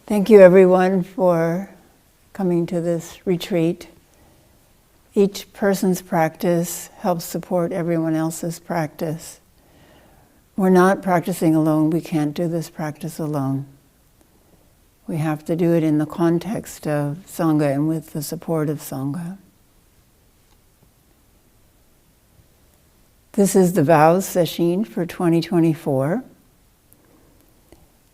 Thank you everyone for coming to this retreat. Each person's practice helps support everyone else's practice. We're not practicing alone. We can't do this practice alone. We have to do it in the context of Sangha and with the support of Sangha. This is the Vow Sesshin for 2024.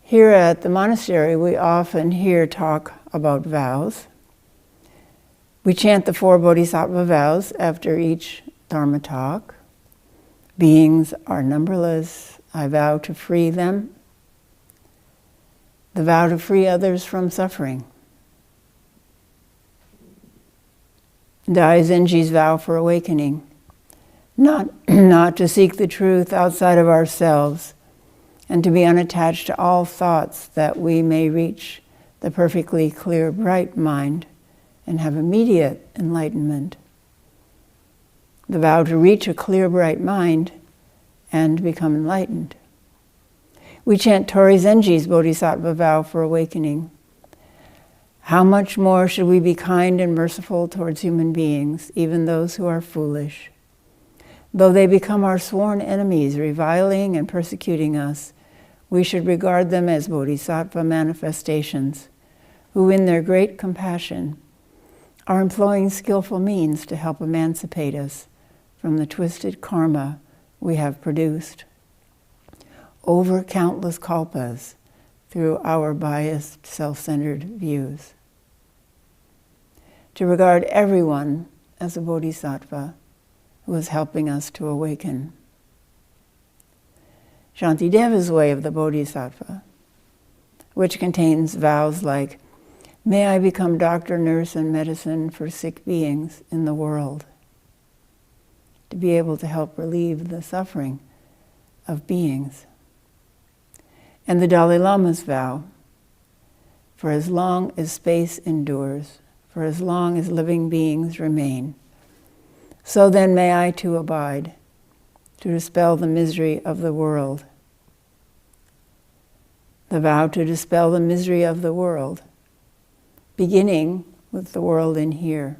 Here at the monastery, we often hear talk about vows. We chant the 4 Bodhisattva vows after each Dharma talk. Beings are numberless. I vow to free them. The vow to free others from suffering. Dai Zenji's vow for awakening. Not to seek the truth outside of ourselves, and to be unattached to all thoughts, that we may reach the perfectly clear, bright mind and have immediate enlightenment. The vow to reach a clear, bright mind and become enlightened. We chant Tori Zenji's Bodhisattva vow for awakening. How much more should we be kind and merciful towards human beings, even those who are foolish? Though they become our sworn enemies, reviling and persecuting us, we should regard them as Bodhisattva manifestations, who in their great compassion are employing skillful means to help emancipate us from the twisted karma we have produced over countless kalpas through our biased, self-centered views. To regard everyone as a Bodhisattva who is helping us to awaken. Shantideva's way of the Bodhisattva, which contains vows like, may I become doctor, nurse, and medicine for sick beings in the world, to be able to help relieve the suffering of beings. And the Dalai Lama's vow, for as long as space endures, for as long as living beings remain, so then may I too abide, to dispel the misery of the world. The vow to dispel the misery of the world, beginning with the world in here,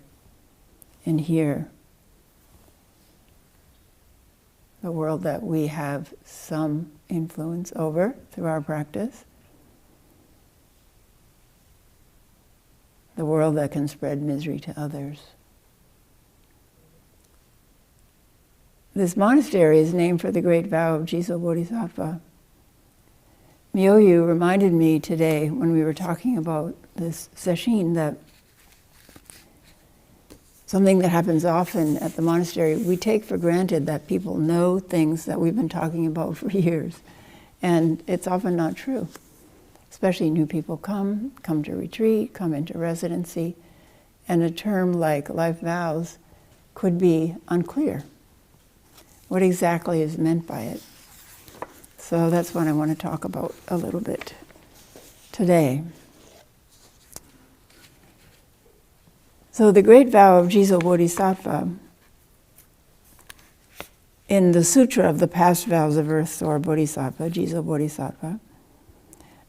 the world that we have some influence over through our practice, the world that can spread misery to others. This monastery is named for the great vow of Jizo Bodhisattva. Myoyu reminded me today when we were talking about this sesshin that something that happens often at the monastery, we take for granted that people know things that we've been talking about for years. And it's often not true. Especially new people come to retreat, come into residency, and a term like life vows could be unclear. What exactly is meant by it? So that's what I want to talk about a little bit today. So the great vow of Jizo Bodhisattva, in the Sutra of the Past Vows of Earth, or Bodhisattva, Jizo Bodhisattva,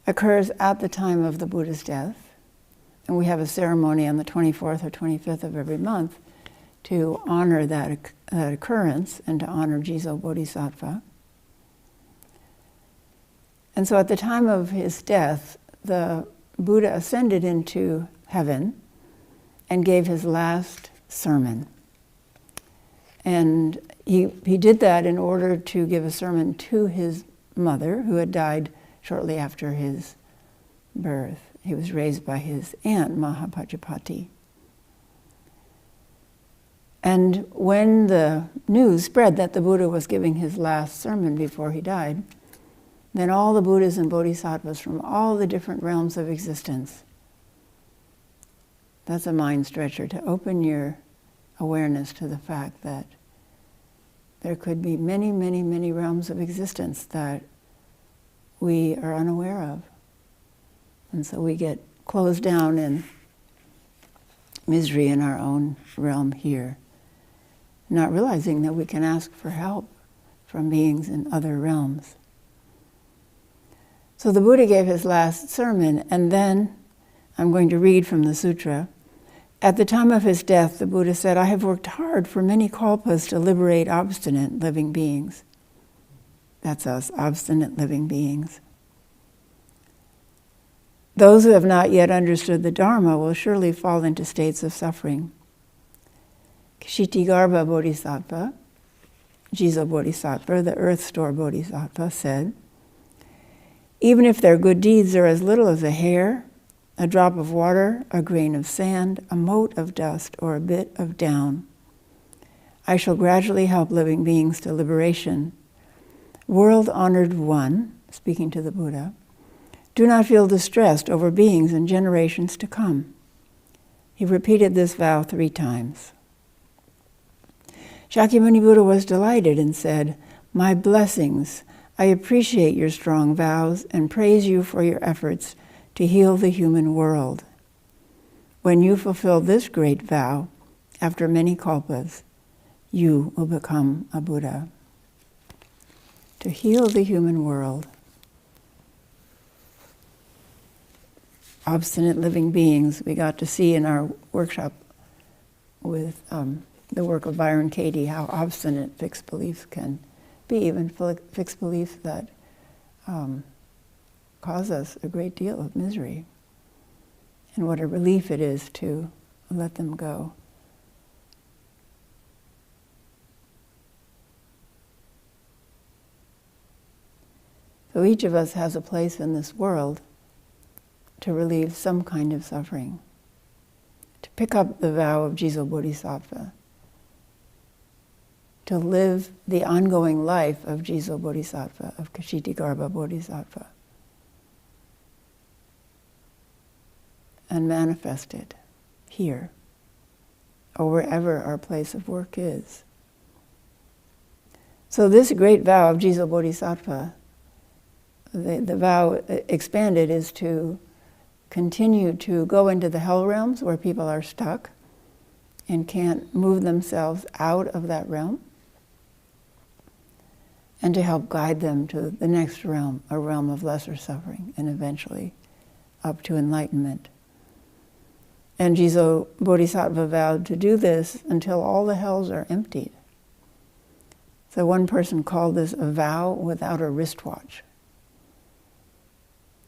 occurs at the time of the Buddha's death. And we have a ceremony on the 24th or 25th of every month to honor that occurrence and to honor Jizo Bodhisattva. And so at the time of his death, the Buddha ascended into heaven and gave his last sermon. And he did that in order to give a sermon to his mother, who had died shortly after his birth. He was raised by his aunt, Mahapajapati. And when the news spread that the Buddha was giving his last sermon before he died, then all the Buddhas and Bodhisattvas from all the different realms of existence, that's a mind stretcher, to open your awareness to the fact that there could be many, many, many realms of existence that we are unaware of. And so we get closed down in misery in our own realm here, not realizing that we can ask for help from beings in other realms. So the Buddha gave his last sermon, and then I'm going to read from the sutra. At the time of his death, the Buddha said, "I have worked hard for many kalpas to liberate obstinate living beings." That's us, obstinate living beings. Those who have not yet understood the Dharma will surely fall into states of suffering. Kshitigarbha Bodhisattva, Jizo Bodhisattva, the earth store Bodhisattva, said, "Even if their good deeds are as little as a hair, a drop of water, a grain of sand, a mote of dust, or a bit of down, I shall gradually help living beings to liberation. World-honored one," speaking to the Buddha, "do not feel distressed over beings in generations to come." He repeated this vow 3 times. Shakyamuni Buddha was delighted and said, "My blessings, I appreciate your strong vows and praise you for your efforts to heal the human world. When you fulfill this great vow, after many kalpas, you will become a Buddha." To heal the human world. Obstinate living beings, we got to see in our workshop with the work of Byron Katie how obstinate fixed beliefs can be, even fixed beliefs that cause us a great deal of misery. And what a relief it is to let them go. So each of us has a place in this world to relieve some kind of suffering. To pick up the vow of Jizo Bodhisattva. To live the ongoing life of Jizo Bodhisattva, of Kshitigarbha Bodhisattva. And manifest it here, or wherever our place of work is. So this great vow of Jizo Bodhisattva, the vow expanded is to continue to go into the hell realms where people are stuck and can't move themselves out of that realm, and to help guide them to the next realm, a realm of lesser suffering, and eventually up to enlightenment. And Jizo Bodhisattva vowed to do this until all the hells are emptied. So one person called this a vow without a wristwatch.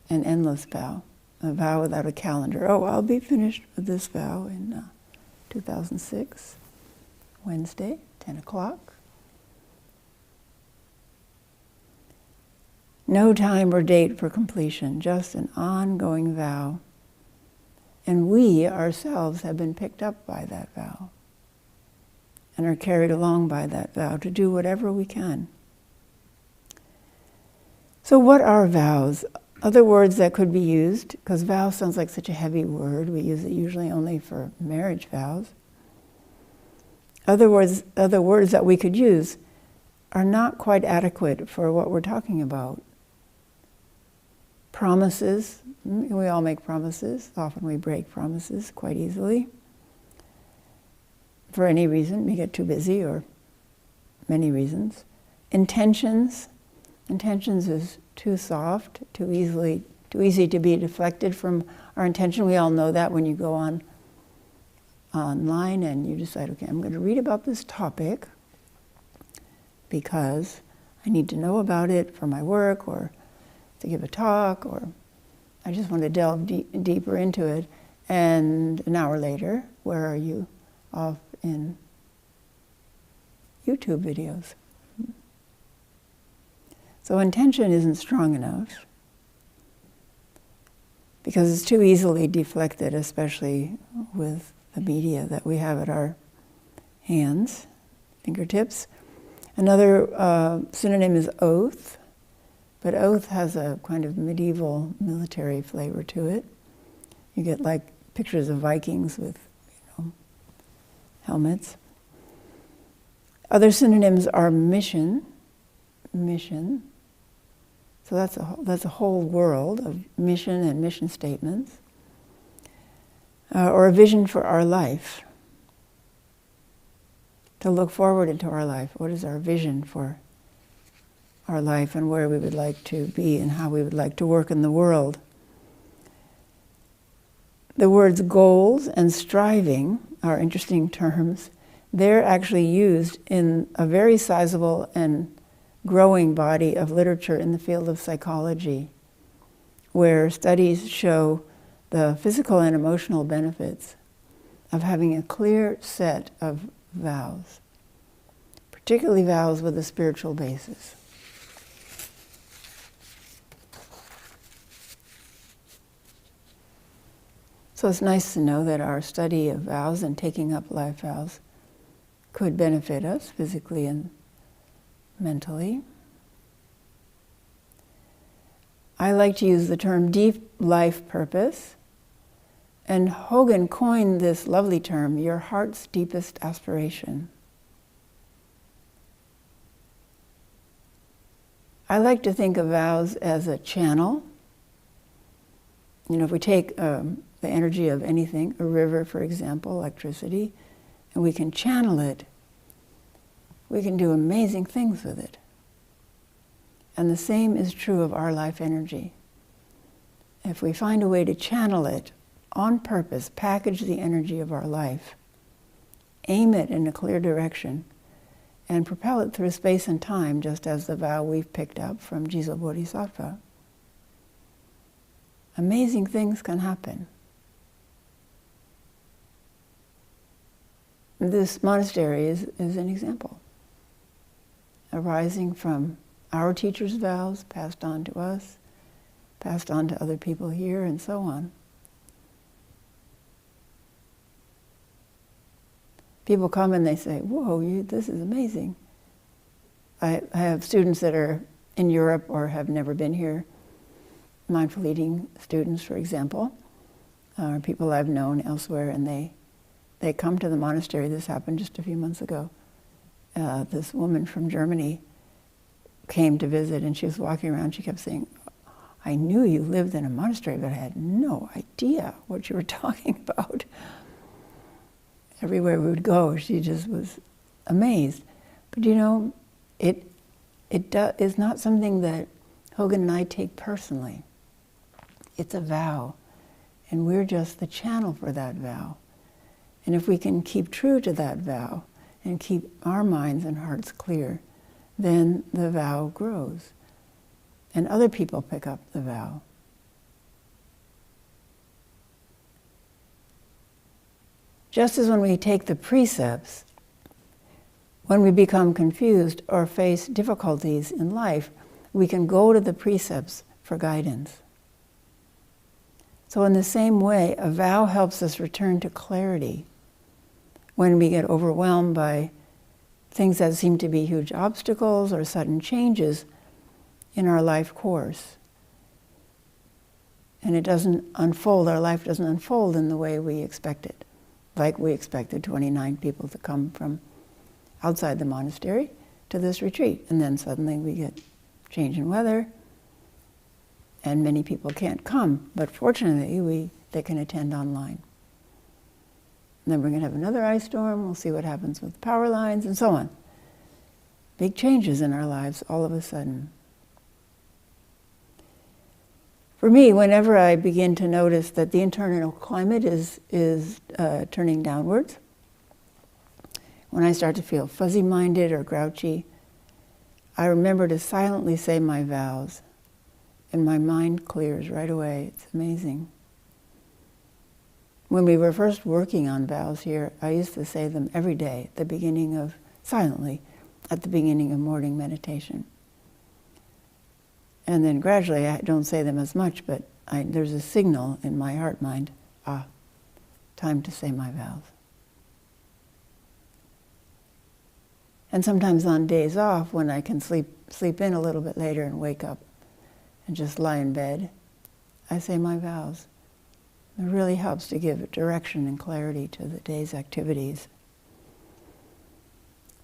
An endless vow, a vow without a calendar. Oh, I'll be finished with this vow in 2006, Wednesday, 10 o'clock. No time or date for completion, just an ongoing vow. And we ourselves have been picked up by that vow and are carried along by that vow to do whatever we can. So what are vows? Other words that could be used, because vow sounds like such a heavy word, we use it usually only for marriage vows. Other words that we could use are not quite adequate for what we're talking about. Promises, we all make promises. Often we break promises quite easily. For any reason, we get too busy or many reasons. Intentions is too soft, too easy to be deflected from our intention. We all know that when you go online and you decide, okay, I'm going to read about this topic because I need to know about it for my work or to give a talk, or I just want to delve deeper into it. And an hour later, where are you? Off in YouTube videos. So intention isn't strong enough because it's too easily deflected, especially with the media that we have at our hands, fingertips. Another synonym is oath. But oath has a kind of medieval military flavor to it. You get like pictures of Vikings with, helmets. Other synonyms are mission. So that's a whole world of mission and mission statements. Or a vision for our life. To look forward into our life. What is our vision for our life and where we would like to be and how we would like to work in the world? The words goals and striving are interesting terms. They're actually used in a very sizable and growing body of literature in the field of psychology, where studies show the physical and emotional benefits of having a clear set of vows, particularly vows with a spiritual basis. So it's nice to know that our study of vows and taking up life vows could benefit us physically and mentally. I like to use the term deep life purpose, and Hogan coined this lovely term, your heart's deepest aspiration. I like to think of vows as a channel. You know, if we take the energy of anything, a river, for example, electricity, and we can channel it, we can do amazing things with it. And the same is true of our life energy. If we find a way to channel it on purpose, package the energy of our life, aim it in a clear direction, and propel it through space and time, just as the vow we've picked up from Jizo Bodhisattva, amazing things can happen. This monastery is an example, arising from our teacher's vows, passed on to us, passed on to other people here, and so on. People come and they say, whoa, this is amazing. I have students that are in Europe or have never been here, mindful eating students, for example, or people I've known elsewhere, and they come to the monastery. This happened just a few months ago. This woman from Germany came to visit, and she was walking around. She kept saying, I knew you lived in a monastery, but I had no idea what you were talking about. Everywhere we would go, she just was amazed. But you know, it is not something that Hogan and I take personally. It's a vow, and we're just the channel for that vow. And if we can keep true to that vow and keep our minds and hearts clear, then the vow grows, and other people pick up the vow. Just as when we take the precepts, when we become confused or face difficulties in life, we can go to the precepts for guidance. So in the same way, a vow helps us return to clarity when we get overwhelmed by things that seem to be huge obstacles or sudden changes in our life course. And it doesn't unfold, our life doesn't unfold in the way we expect it. Like we expected 29 people to come from outside the monastery to this retreat. And then suddenly we get change in weather, and many people can't come. But fortunately, they can attend online. And then we're going to have another ice storm. We'll see what happens with the power lines and so on. Big changes in our lives all of a sudden. For me, whenever I begin to notice that the internal climate is turning downwards, when I start to feel fuzzy-minded or grouchy, I remember to silently say my vows, and my mind clears right away. It's amazing. When we were first working on vows here, I used to say them every day, silently, at the beginning of morning meditation. And then gradually, I don't say them as much, but there's a signal in my heart mind, time to say my vows. And sometimes on days off, when I can sleep in a little bit later and wake up and just lie in bed, I say my vows. It really helps to give direction and clarity to the day's activities.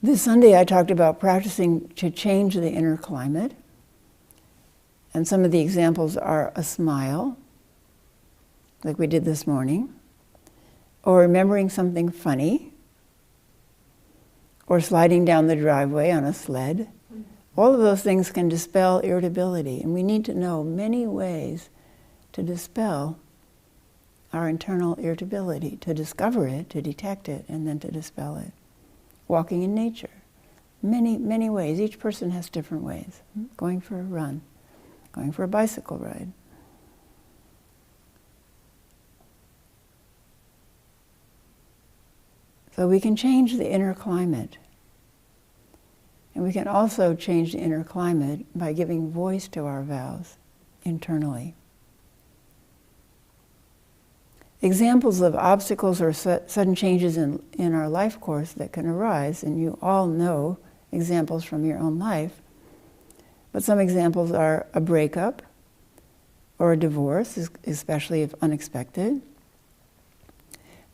This Sunday, I talked about practicing to change the inner climate. And some of the examples are a smile, like we did this morning, or remembering something funny, or sliding down the driveway on a sled. All of those things can dispel irritability, and we need to know many ways to dispel our internal irritability, to discover it, to detect it, and then to dispel it. Walking in nature. Many, many ways. Each person has different ways. Going for a run, going for a bicycle ride. So we can change the inner climate. And we can also change the inner climate by giving voice to our vows internally. Examples of obstacles or sudden changes in our life course that can arise, and you all know examples from your own life, but some examples are a breakup or a divorce, especially if unexpected,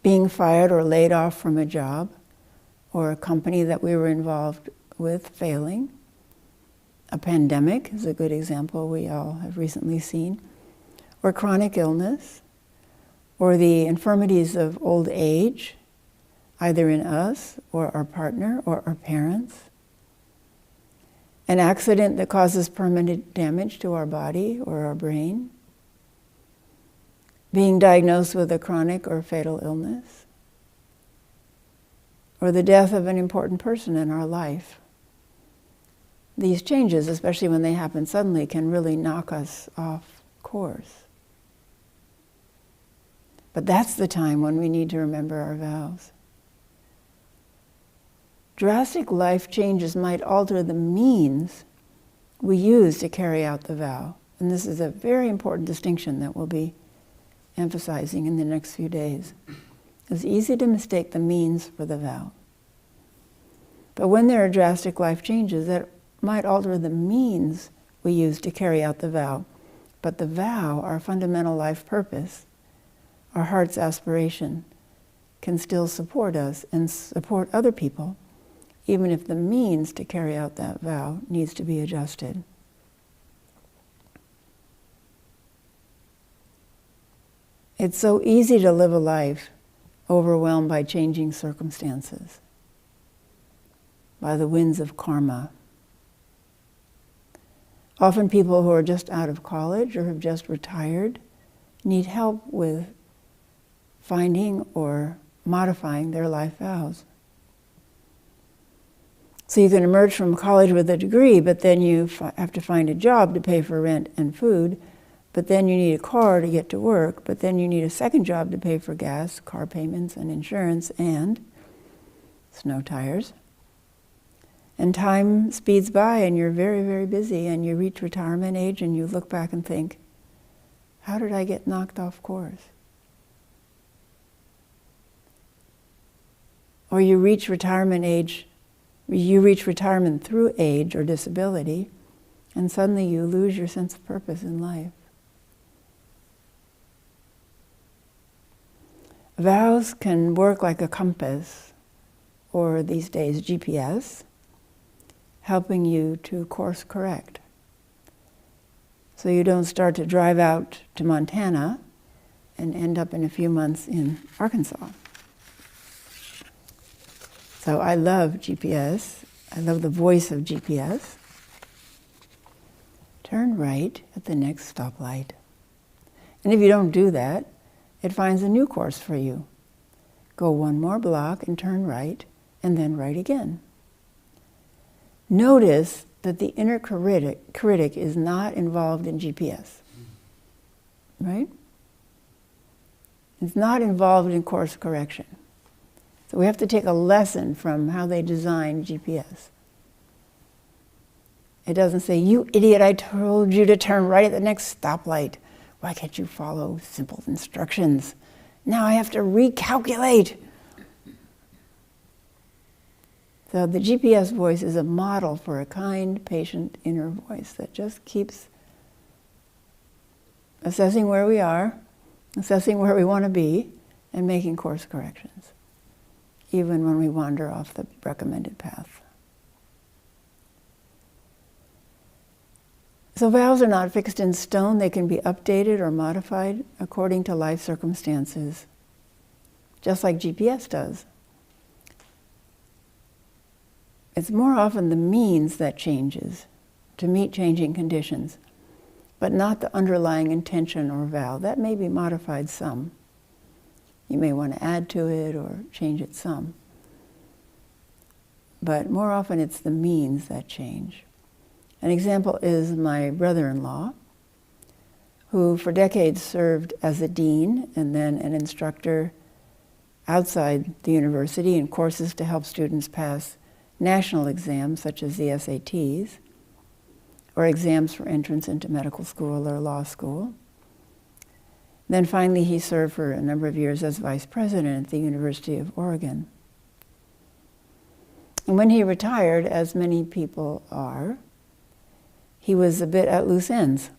being fired or laid off from a job, or a company that we were involved with failing. A pandemic is a good example we all have recently seen, or chronic illness, or the infirmities of old age, either in us or our partner or our parents. An accident that causes permanent damage to our body or our brain. Being diagnosed with a chronic or fatal illness. Or the death of an important person in our life. These changes, especially when they happen suddenly, can really knock us off course. But that's the time when we need to remember our vows. Drastic life changes might alter the means we use to carry out the vow. And this is a very important distinction that we'll be emphasizing in the next few days. It's easy to mistake the means for the vow. But when there are drastic life changes, that might alter the means we use to carry out the vow. But the vow, our fundamental life purpose, our heart's aspiration, can still support us and support other people, even if the means to carry out that vow needs to be adjusted. It's so easy to live a life overwhelmed by changing circumstances, by the winds of karma. Often people who are just out of college or have just retired need help with finding or modifying their life vows. So you can emerge from college with a degree, but then you have to find a job to pay for rent and food, but then you need a car to get to work, but then you need a second job to pay for gas, car payments, and insurance, and snow tires. And time speeds by and you're very, very busy, and you reach retirement age and you look back and think, how did I get knocked off course? Or you reach retirement age, you reach retirement through age or disability, and suddenly you lose your sense of purpose in life. Vows can work like a compass, or these days GPS, helping you to course correct. So you don't start to drive out to Montana and end up in a few months in Arkansas. So I love GPS. I love the voice of GPS. Turn right at the next stoplight. And if you don't do that, it finds a new course for you. Go one more block and turn right, and then right again. Notice that the inner critic is not involved in GPS, right? It's not involved in course correction. So we have to take a lesson from how they designed GPS. It doesn't say, you idiot, I told you to turn right at the next stoplight. Why can't you follow simple instructions? Now I have to recalculate. So the GPS voice is a model for a kind, patient inner voice that just keeps assessing where we are, assessing where we want to be, and making course corrections, even when we wander off the recommended path. So vows are not fixed in stone. They can be updated or modified according to life circumstances, just like GPS does. It's more often the means that changes to meet changing conditions, but not the underlying intention or vow. That may be modified some. You may want to add to it or change it some. But more often it's the means that change. An example is my brother-in-law, who for decades served as a dean and then an instructor outside the university in courses to help students pass national exams such as the SATs, or exams for entrance into medical school or law school. Then finally he served for a number of years as vice president at the University of Oregon. And when he retired, as many people are, he was a bit at loose ends.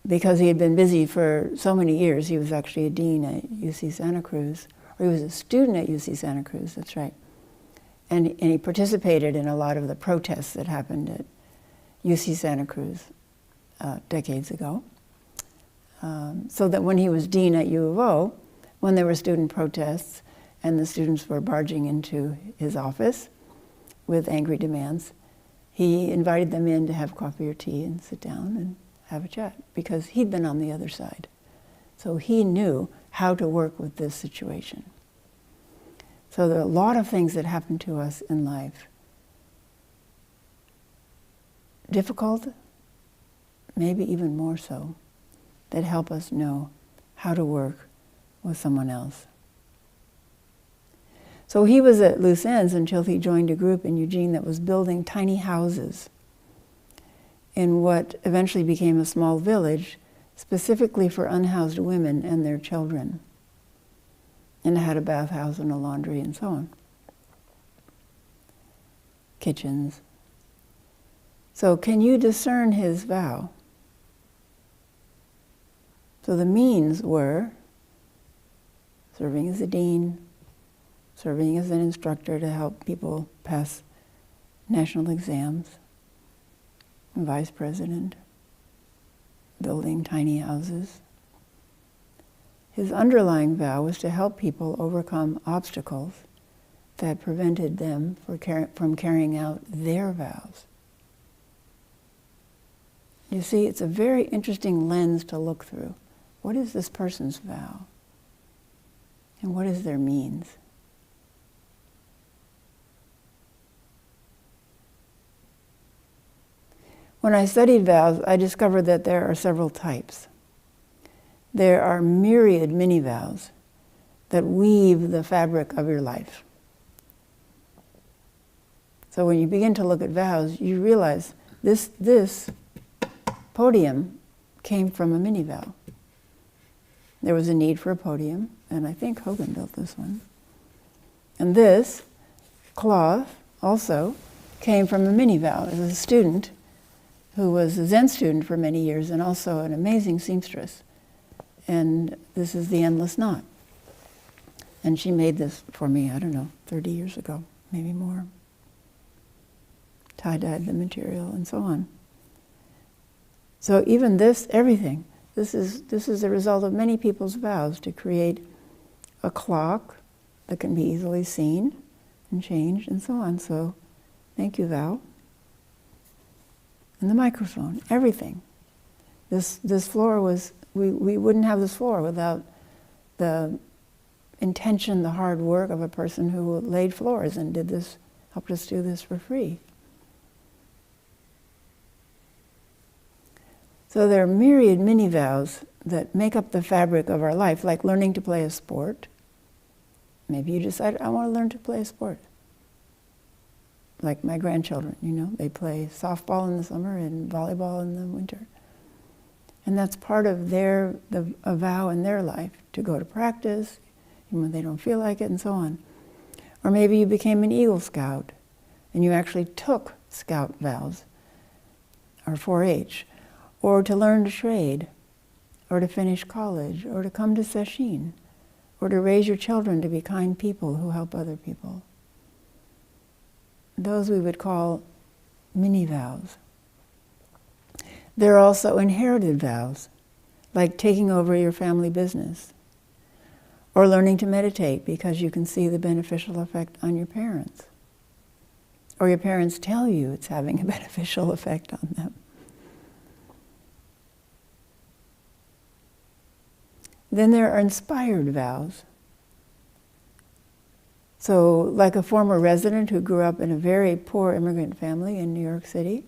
Because he had been busy for so many years. He was actually a dean at UC Santa Cruz, or he was a student at UC Santa Cruz, that's right. And he participated in a lot of the protests that happened at UC Santa Cruz decades ago. So that when he was dean at U of O, when there were student protests and the students were barging into his office with angry demands, he invited them in to have coffee or tea and sit down and have a chat, because he'd been on the other side. So he knew how to work with this situation. So there are a lot of things that happen to us in life. Difficult, maybe even more so, that help us know how to work with someone else. So he was at loose ends until he joined a group in Eugene that was building tiny houses in what eventually became a small village, specifically for unhoused women and their children. And it had a bathhouse and a laundry and so on. Kitchens. So can you discern his vow? So the means were serving as a dean, serving as an instructor to help people pass national exams, vice president, building tiny houses. His underlying vow was to help people overcome obstacles that prevented them from carrying out their vows. You see, it's a very interesting lens to look through. What is this person's vow? And what is their means? When I studied vows, I discovered that there are several types. There are myriad mini-vows that weave the fabric of your life. So when you begin to look at vows, you realize this podium came from a mini-vow. There was a need for a podium, and I think Hogan built this one. And this cloth also came from a mini-vow. As a student who was a Zen student for many years and also an amazing seamstress. And this is the endless knot. And she made this for me, I don't know, 30 years ago, maybe more. Tie-dyed the material and so on. So even this, everything, this is a result of many people's vows to create a clock that can be easily seen and changed and so on. So thank you, vow. And the microphone, everything. This floor was, we wouldn't have this floor without the intention, the hard work of a person who laid floors and did this, helped us do this for free. So there are myriad mini-vows that make up the fabric of our life, like learning to play a sport. Maybe you decide, I want to learn to play a sport. Like my grandchildren, you know, they play softball in the summer and volleyball in the winter. And that's part of a vow in their life, to go to practice, even when they don't feel like it and so on. Or maybe you became an Eagle Scout and you actually took Scout vows, or 4-H, or to learn to trade, or to finish college, or to come to Sesshin, or to raise your children to be kind people who help other people. Those we would call mini-vows. There are also inherited vows, like taking over your family business, or learning to meditate because you can see the beneficial effect on your parents, or your parents tell you it's having a beneficial effect on them. Then there are inspired vows. So, like a former resident who grew up in a very poor immigrant family in New York City,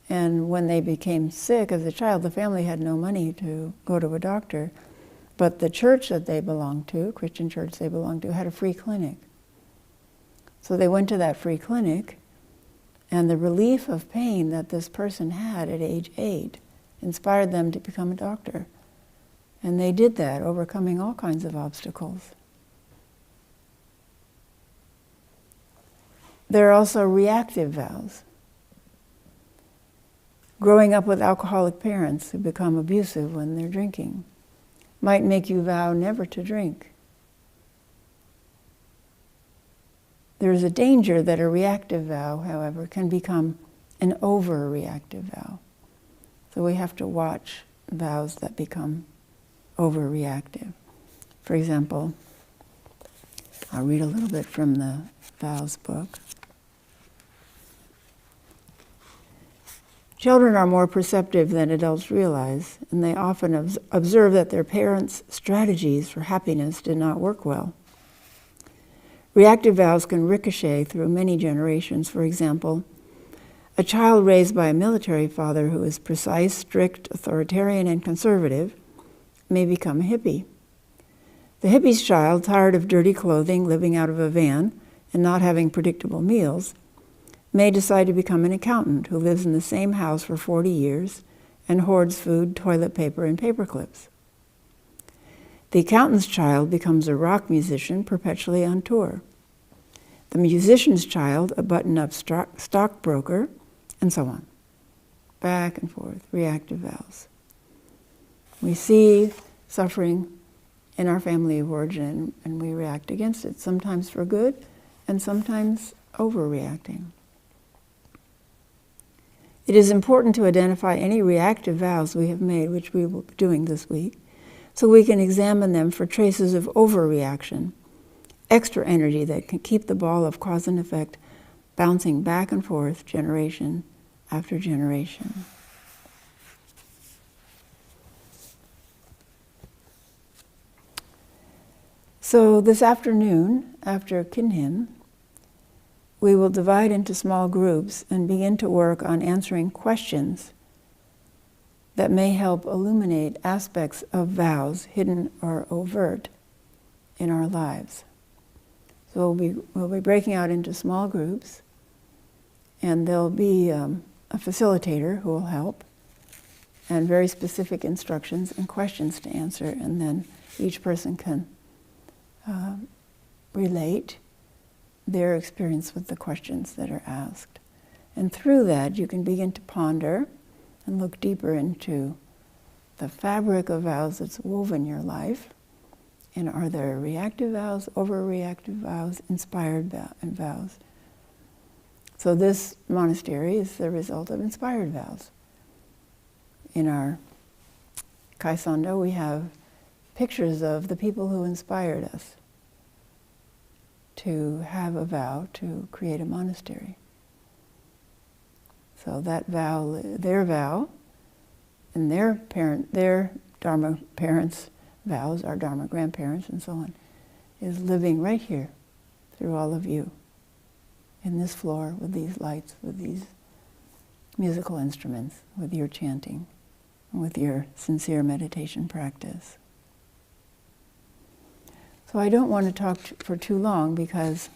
and when they became sick as a child, the family had no money to go to a doctor, but the church that they belonged to, Christian church they belonged to, had a free clinic. So they went to that free clinic, and the relief of pain that this person had at age 8 inspired them to become a doctor. And they did that, overcoming all kinds of obstacles. There are also reactive vows. Growing up with alcoholic parents who become abusive when they're drinking might make you vow never to drink. There is a danger that a reactive vow, however, can become an overreactive vow. So we have to watch vows that become overreactive. For example, I'll read a little bit from the Vows book. Children are more perceptive than adults realize, and they often observe that their parents' strategies for happiness did not work well. Reactive vows can ricochet through many generations. For example, a child raised by a military father who is precise, strict, authoritarian, and conservative may become a hippie. The hippie's child, tired of dirty clothing, living out of a van, and not having predictable meals, may decide to become an accountant who lives in the same house for 40 years and hoards food, toilet paper, and paper clips. The accountant's child becomes a rock musician perpetually on tour. The musician's child, a button-up stockbroker, and so on. Back and forth, reactive vows. We see suffering in our family of origin and we react against it, sometimes for good and sometimes overreacting. It is important to identify any reactive vows we have made, which we will be doing this week, so we can examine them for traces of overreaction, extra energy that can keep the ball of cause and effect bouncing back and forth generation after generation. So this afternoon, after Kinhin, we will divide into small groups and begin to work on answering questions that may help illuminate aspects of vows, hidden or overt, in our lives. So we'll be breaking out into small groups, and there'll be a facilitator who will help, and very specific instructions and questions to answer, and then each person can relate their experience with the questions that are asked. And through that, you can begin to ponder and look deeper into the fabric of vows that's woven your life. And are there reactive vows, overreactive vows, inspired vows? So this monastery is the result of inspired vows. In our Kaisondo, we have pictures of the people who inspired us to have a vow to create a monastery. So that vow, and their Dharma parents' vows, our Dharma grandparents and so on, is living right here through all of you, in this floor, with these lights, with these musical instruments, with your chanting, with your sincere meditation practice. So I don't want to talk for too long because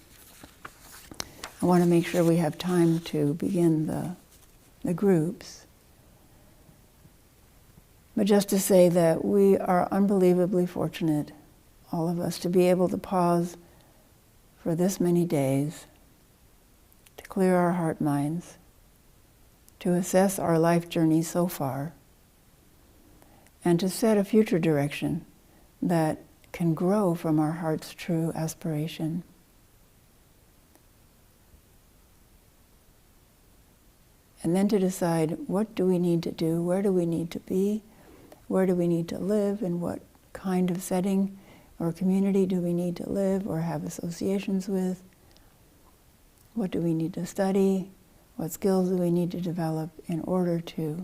I want to make sure we have time to begin the groups. But just to say that we are unbelievably fortunate, all of us, to be able to pause for this many days, to clear our heart minds, to assess our life journey so far, and to set a future direction that can grow from our heart's true aspiration. And then to decide, what do we need to do? Where do we need to be? Where do we need to live? In what kind of setting or community do we need to live or have associations with? What do we need to study? What skills do we need to develop in order to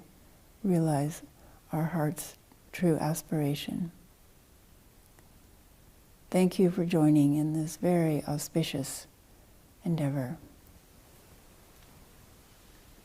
realize our heart's true aspiration. Thank you for joining in this very auspicious endeavor.